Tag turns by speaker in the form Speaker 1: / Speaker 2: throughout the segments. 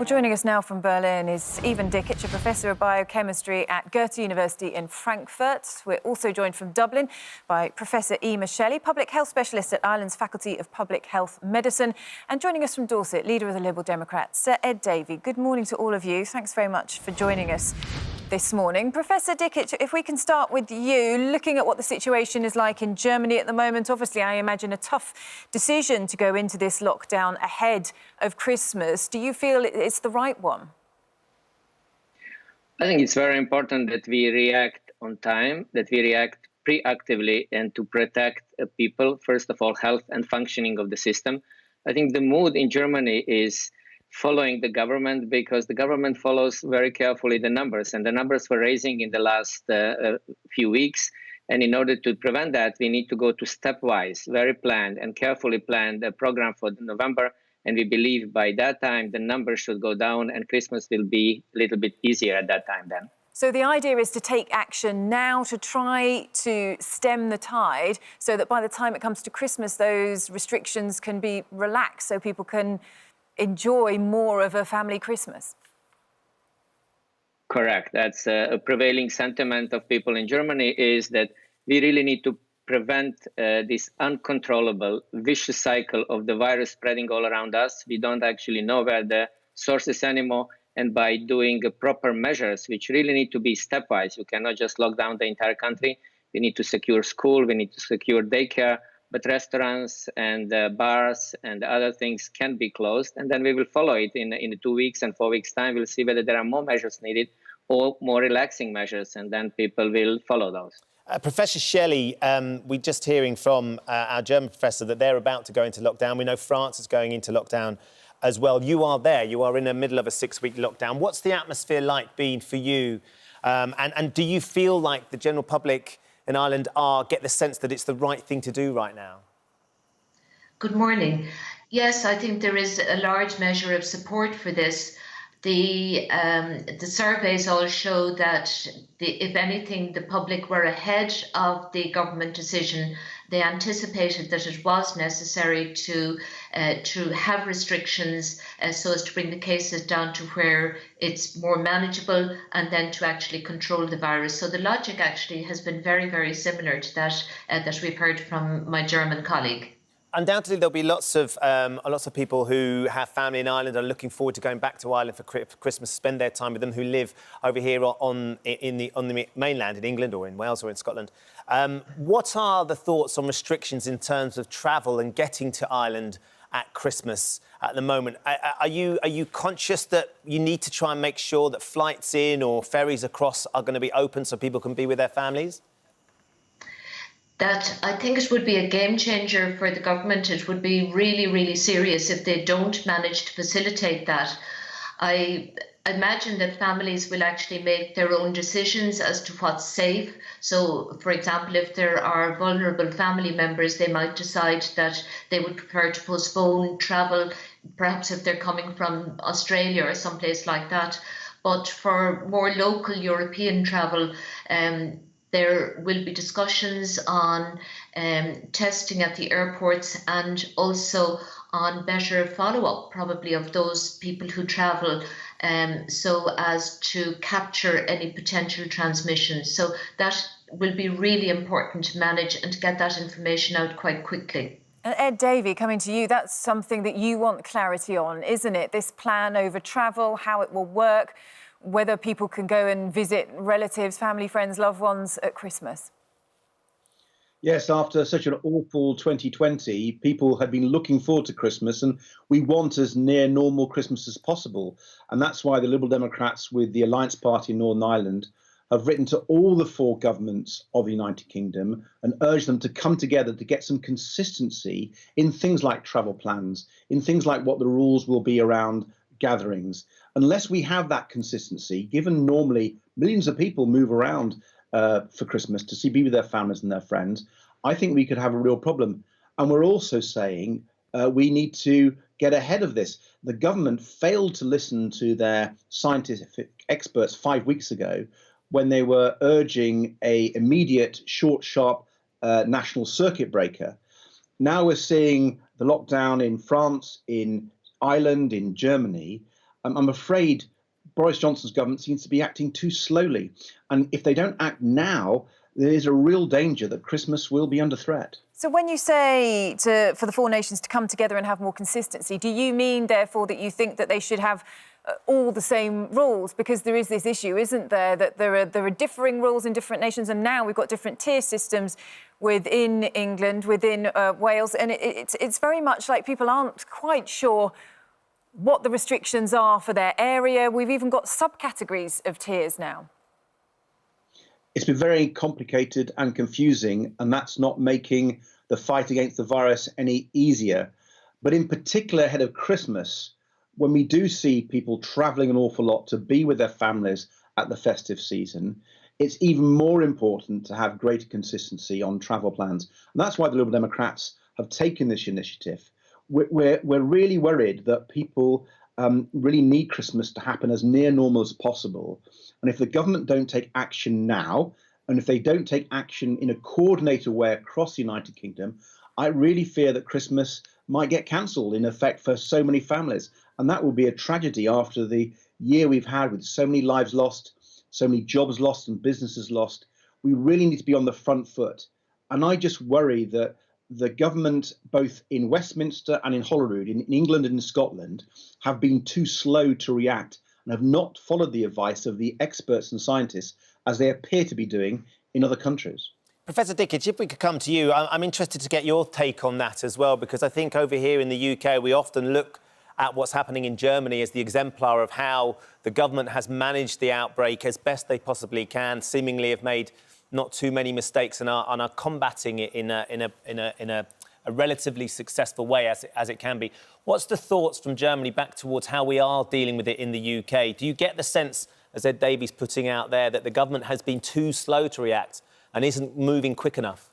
Speaker 1: Well, joining us now from Berlin is Ivan Dikic, a professor of biochemistry at Goethe University in Frankfurt. We're also joined from Dublin by Professor Emma Shelley, public health specialist at Ireland's Faculty of Public Health Medicine. And joining us from Dorset, leader of the Lib Democrats, Sir Ed Davey. Good morning to all of you. Thanks very much for joining us this morning. Professor Dikic, if we can start with you, looking at what the situation is like in Germany at the moment, obviously I imagine a tough decision to go into this lockdown ahead of Christmas. Do you feel it's the right one?
Speaker 2: I think it's very important that we react on time, that we react proactively and to protect people, first of all, health and functioning of the system. I think the mood in Germany is following the government because the government follows very carefully the numbers, and the numbers were rising in the last few weeks. And in order to prevent that, we need to go to stepwise, very planned and carefully planned program for November. And we believe by that time the numbers should go down and Christmas will be a little bit easier at that time then.
Speaker 1: So the idea is to take action now to try to stem the tide so that by the time it comes to Christmas, those restrictions can be relaxed so people can enjoy more of a family Christmas.
Speaker 2: Correct. That's a prevailing sentiment of people in Germany, is that we really need to prevent this uncontrollable vicious cycle of the virus spreading all around us. We don't actually know where the source is anymore. And by doing proper measures, which really need to be stepwise, you cannot just lock down the entire country. We need to secure school, we need to secure daycare, but restaurants and bars and other things can be closed. And then we will follow it in 2 weeks and 4 weeks' time. We'll see whether there are more measures needed or more relaxing measures, and then people will follow those.
Speaker 3: Professor Shelley, we're just hearing from our German professor that they're about to go into lockdown. We know France is going into lockdown as well. You are there. You are in the middle of a 6-week lockdown. What's the atmosphere like been for you? And do you feel like the general public in Ireland get the sense that it's the right thing to do right now?
Speaker 4: Good morning. Yes, I think there is a large measure of support for this. The surveys all show that, if anything, the public were ahead of the government decision. They anticipated that it was necessary to have restrictions so as to bring the cases down to where it's more manageable and then to actually control the virus. So the logic actually has been very, very similar to that that we've heard from my German colleague.
Speaker 3: Undoubtedly, there'll be lots of people who have family in Ireland and are looking forward to going back to Ireland for Christmas, spend their time with them, who live over here on the mainland in England or in Wales or in Scotland. What are the thoughts on restrictions in terms of travel and getting to Ireland at Christmas at the moment? Are you conscious that you need to try and make sure that flights in or ferries across are going to be open so people can be with their families?
Speaker 4: That I think it would be a game changer for the government. It would be really, really serious if they don't manage to facilitate that. I imagine that families will actually make their own decisions as to what's safe. So, for example, if there are vulnerable family members, they might decide that they would prefer to postpone travel, perhaps if they're coming from Australia or someplace like that. But for more local European travel, there will be discussions on testing at the airports and also on better follow-up, probably, of those people who travel so as to capture any potential transmission. So that will be really important to manage and to get that information out quite quickly.
Speaker 1: And Ed Davey, coming to you, that's something that you want clarity on, isn't it? This plan over travel, how it will work, whether people can go and visit relatives, family, friends, loved ones at Christmas.
Speaker 5: Yes, after such an awful 2020, people have been looking forward to Christmas, and we want as near normal Christmas as possible. And that's why the Liberal Democrats, with the Alliance Party in Northern Ireland, have written to all the 4 governments of the United Kingdom and urged them to come together to get some consistency in things like travel plans, in things like what the rules will be around gatherings. Unless we have that consistency, given normally millions of people move around for Christmas to be with their families and their friends, I think we could have a real problem. And we're also saying we need to get ahead of this. The government failed to listen to their scientific experts 5 weeks ago when they were urging an immediate, short, sharp national circuit breaker. Now we're seeing the lockdown in France, in Ireland, in Germany. I'm afraid Boris Johnson's government seems to be acting too slowly. And if they don't act now, there is a real danger that Christmas will be under threat.
Speaker 1: So when you say for the four nations to come together and have more consistency, do you mean, therefore, that you think that they should have all the same rules? Because there is this issue, isn't there, that there are differing rules in different nations, and now we've got different tier systems within England, within Wales, and it's very much like people aren't quite sure what the restrictions are for their area. We've even got subcategories of tiers now.
Speaker 5: It's been very complicated and confusing, and that's not making the fight against the virus any easier. But in particular, ahead of Christmas, when we do see people travelling an awful lot to be with their families at the festive season, it's even more important to have greater consistency on travel plans. And that's why the Liberal Democrats have taken this initiative. We're really worried that people really need Christmas to happen as near normal as possible. And if the government don't take action now, and if they don't take action in a coordinated way across the United Kingdom, I really fear that Christmas might get cancelled in effect for so many families. And that will be a tragedy after the year we've had with so many lives lost, so many jobs lost and businesses lost. We really need to be on the front foot. And I just worry that the government, both in Westminster and in Holyrood, in England and in Scotland, have been too slow to react and have not followed the advice of the experts and scientists, as they appear to be doing in other countries.
Speaker 3: Professor Dickich, if we could come to you, I'm interested to get your take on that as well, because I think over here in the UK, we often look at what's happening in Germany as the exemplar of how the government has managed the outbreak as best they possibly can, seemingly have made not too many mistakes and are combating it in a relatively successful way as it can be. What's the thoughts from Germany back towards how we are dealing with it in the UK? Do you get the sense, as Ed Davey's putting out there, that the government has been too slow to react and isn't moving quick enough?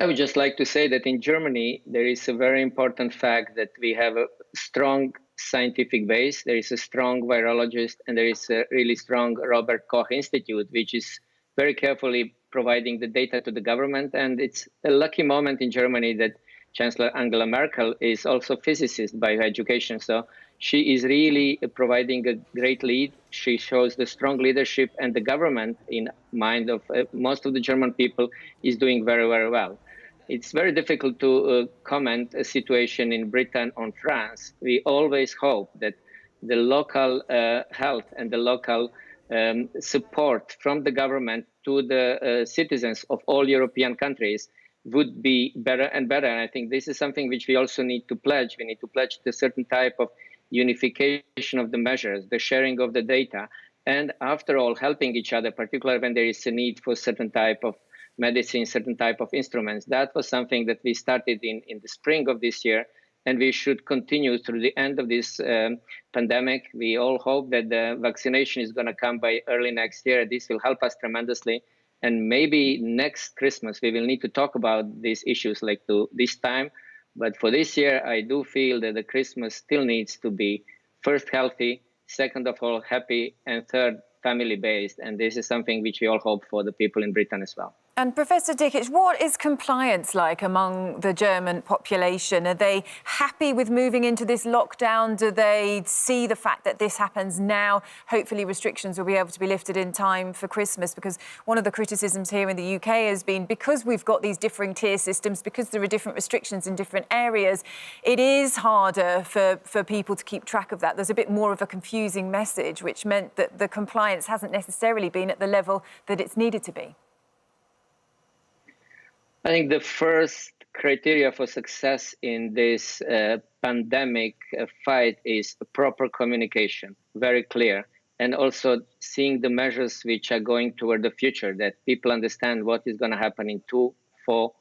Speaker 2: I would just like to say that in Germany, there is a very important fact that we have a strong scientific base. There is a strong virologist, and there is a really strong Robert Koch Institute, which is very carefully providing the data to the government. And it's a lucky moment in Germany that Chancellor Angela Merkel is also a physicist by her education. So she is really providing a great lead. She shows the strong leadership, and the government, in mind of most of the German people, is doing very, very well. It's very difficult to comment a situation in Britain on France. We always hope that the local health and the local support from the government to the citizens of all European countries would be better and better. And I think this is something which we also need to pledge. We need to pledge to a certain type of unification of the measures, the sharing of the data, and after all, helping each other, particularly when there is a need for certain type of medicine, certain type of instruments. That was something that we started in the spring of this year, and we should continue through the end of this pandemic. We all hope that the vaccination is going to come by early next year. This will help us tremendously. And maybe next Christmas, we will need to talk about these issues like this time. But for this year, I do feel that the Christmas still needs to be first healthy, second of all happy, and third family-based. And this is something which we all hope for the people in Britain as well.
Speaker 1: And Professor Dickich, what is compliance like among the German population? Are they happy with moving into this lockdown? Do they see the fact that this happens now? Hopefully restrictions will be able to be lifted in time for Christmas, because one of the criticisms here in the UK has been, because we've got these differing tier systems, because there are different restrictions in different areas, it is harder for people to keep track of that. There's a bit more of a confusing message, which meant that the compliance hasn't necessarily been at the level that it's needed to be.
Speaker 2: I think the first criteria for success in this pandemic fight is proper communication, very clear, and also seeing the measures which are going toward the future, that people understand what is going to happen in 2, 4,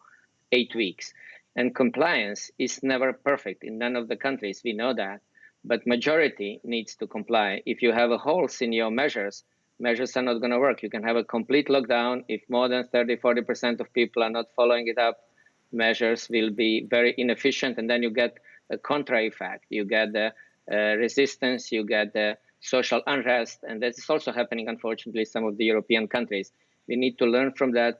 Speaker 2: 8 weeks. And compliance is never perfect in none of the countries, we know that, but majority needs to comply. If you have a holes in your measures are not going to work. You can have a complete lockdown. If more than 30–40% of people are not following it up, measures will be very inefficient, and then you get a contra effect. You get the resistance, you get the social unrest, and that is also happening, unfortunately, in some of the European countries. We need to learn from that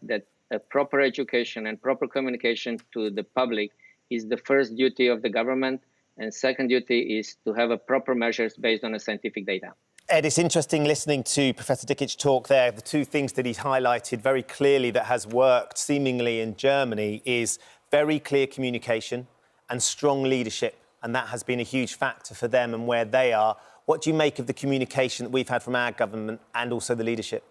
Speaker 2: a proper education and proper communication to the public is the first duty of the government, And second duty is to have a proper measures based on a scientific data.
Speaker 3: Ed, it's interesting listening to Professor Dikic talk there. The two things that he's highlighted very clearly that has worked seemingly in Germany is very clear communication and strong leadership. And that has been a huge factor for them and where they are. What do you make of the communication that we've had from our government and also the leadership?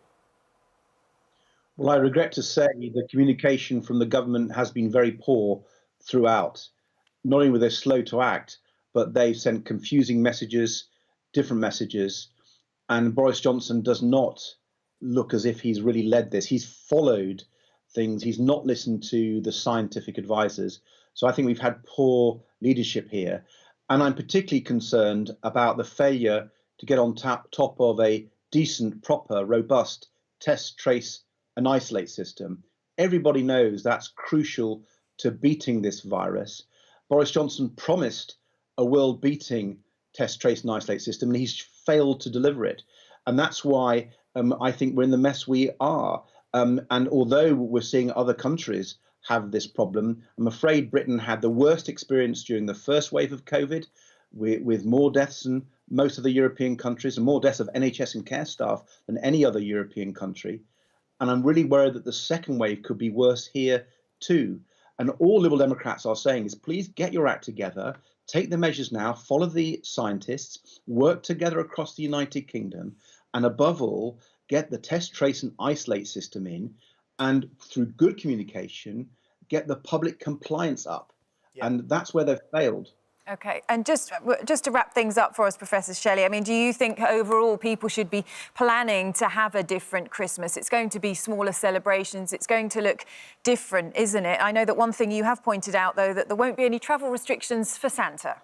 Speaker 5: Well, I regret to say the communication from the government has been very poor throughout. Not only were they slow to act, but they've sent confusing messages, different messages. And Boris Johnson does not look as if he's really led this. He's followed things. He's not listened to the scientific advisors. So I think we've had poor leadership here. And I'm particularly concerned about the failure to get on top of a decent, proper, robust test, trace and isolate system. Everybody knows that's crucial to beating this virus. Boris Johnson promised a world-beating test, trace and isolate system, and he's failed to deliver it. And that's why I think we're in the mess we are. And although we're seeing other countries have this problem, I'm afraid Britain had the worst experience during the first wave of COVID, with more deaths than most of the European countries and more deaths of NHS and care staff than any other European country. And I'm really worried that the second wave could be worse here too. And all Liberal Democrats are saying is, please get your act together, take the measures now, follow the scientists, work together across the United Kingdom, and above all, get the test, trace and isolate system in, and through good communication, get the public compliance up. Yeah. And that's where they've failed.
Speaker 1: OK, and just to wrap things up for us, Professor Shelley, I mean, do you think overall people should be planning to have a different Christmas? It's going to be smaller celebrations. It's going to look different, isn't it? I know that one thing you have pointed out, though, that there won't be any travel restrictions for Santa.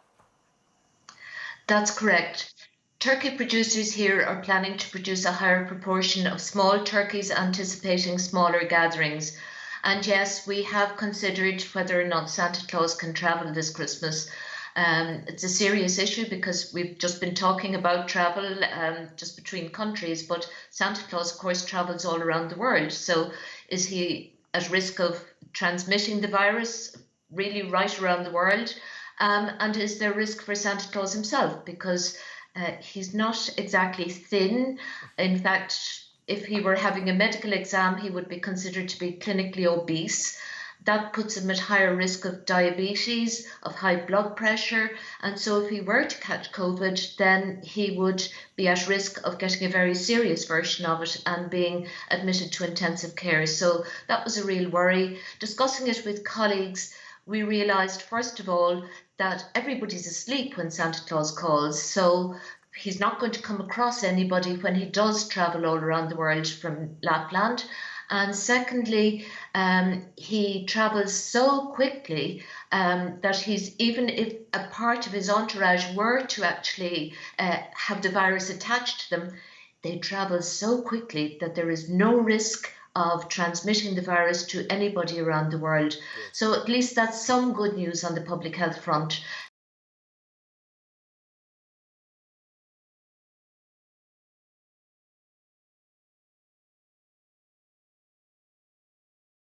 Speaker 4: That's correct. Turkey producers here are planning to produce a higher proportion of small turkeys, anticipating smaller gatherings. And yes, we have considered whether or not Santa Claus can travel this Christmas. It's a serious issue because we've just been talking about travel just between countries, but Santa Claus, of course, travels all around the world. So is he at risk of transmitting the virus really right around the world? And is there risk for Santa Claus himself? Because he's not exactly thin. In fact, if he were having a medical exam, he would be considered to be clinically obese. That puts him at higher risk of diabetes, of high blood pressure. And so if he were to catch COVID, then he would be at risk of getting a very serious version of it and being admitted to intensive care. So that was a real worry. Discussing it with colleagues, we realised, first of all, that everybody's asleep when Santa Claus calls. So he's not going to come across anybody when he does travel all around the world from Lapland. And secondly, he travels so quickly that he's, even if a part of his entourage were to actually have the virus attached to them, they travel so quickly that there is no risk of transmitting the virus to anybody around the world. So at least that's some good news on the public health front.